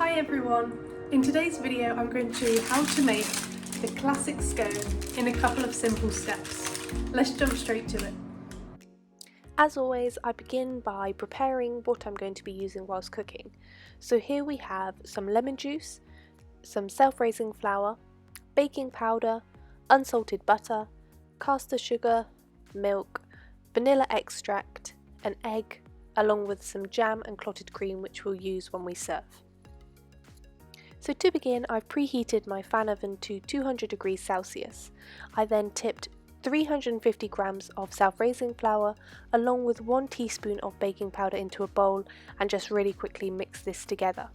Hi everyone! In today's video I'm going to show you how to make the classic scone in a couple of simple steps. Let's jump straight to it. As always, I begin by preparing what I'm going to be using whilst cooking. So here we have some lemon juice, some self-raising flour, baking powder, unsalted butter, caster sugar, milk, vanilla extract, an egg, along with some jam and clotted cream which we'll use when we serve. So to begin, I've preheated my fan oven to 200 degrees Celsius. I then tipped 350 grams of self-raising flour along with 1 teaspoon of baking powder into a bowl and just really quickly mix this together.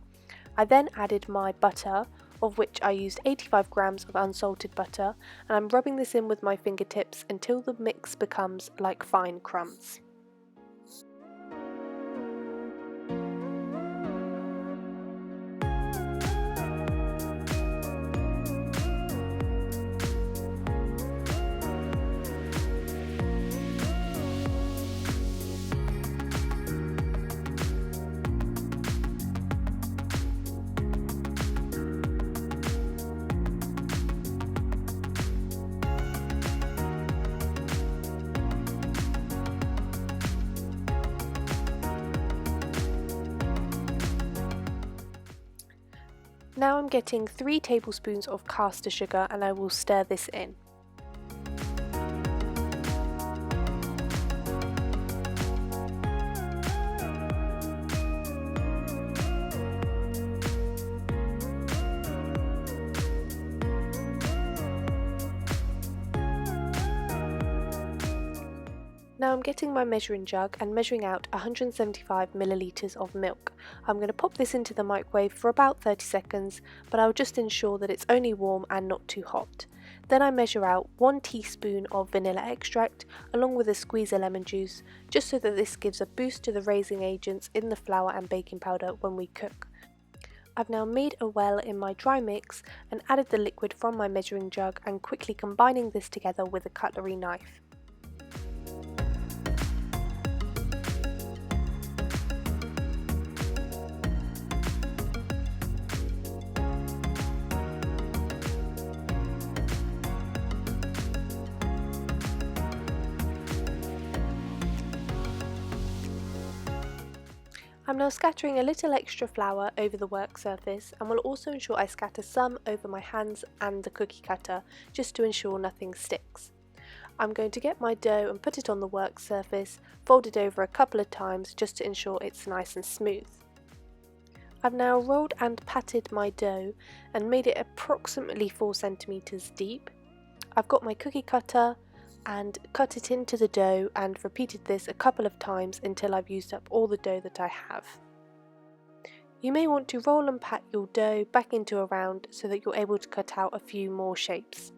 I then added my butter, of which I used 85 grams of unsalted butter, and I'm rubbing this in with my fingertips until the mix becomes like fine crumbs. Now I'm getting 3 tablespoons of caster sugar and I will stir this in. Now I'm getting my measuring jug and measuring out 175 millilitres of milk. I'm going to pop this into the microwave for about 30 seconds, but I'll just ensure that it's only warm and not too hot. Then I measure out 1 teaspoon of vanilla extract along with a squeeze of lemon juice, just so that this gives a boost to the raising agents in the flour and baking powder when we cook. I've now made a well in my dry mix and added the liquid from my measuring jug and quickly combining this together with a cutlery knife. I'm now scattering a little extra flour over the work surface and will also ensure I scatter some over my hands and the cookie cutter just to ensure nothing sticks. I'm going to get my dough and put it on the work surface, fold it over a couple of times just to ensure it's nice and smooth. I've now rolled and patted my dough and made it approximately 4 centimeters deep. I've got my cookie cutter and cut it into the dough and repeated this a couple of times until I've used up all the dough that I have. You may want to roll and pat your dough back into a round so that you're able to cut out a few more shapes.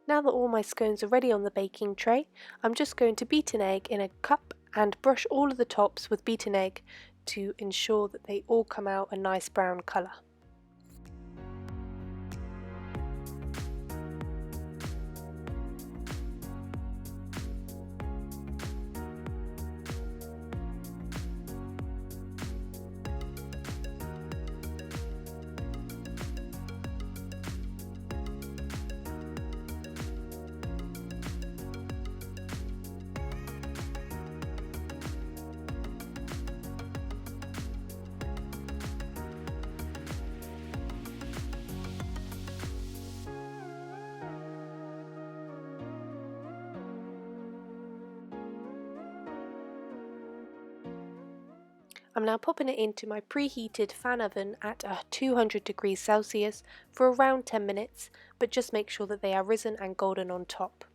Now that all my scones are ready on the baking tray, I'm just going to beat an egg in a cup and brush all of the tops with beaten egg to ensure that they all come out a nice brown colour. I'm now popping it into my preheated fan oven at 200 degrees Celsius for around 10 minutes, but just make sure that they are risen and golden on top.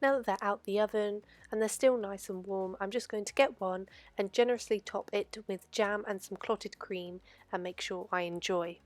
Now that they're out the oven and they're still nice and warm, I'm just going to get one and generously top it with jam and some clotted cream and make sure I enjoy.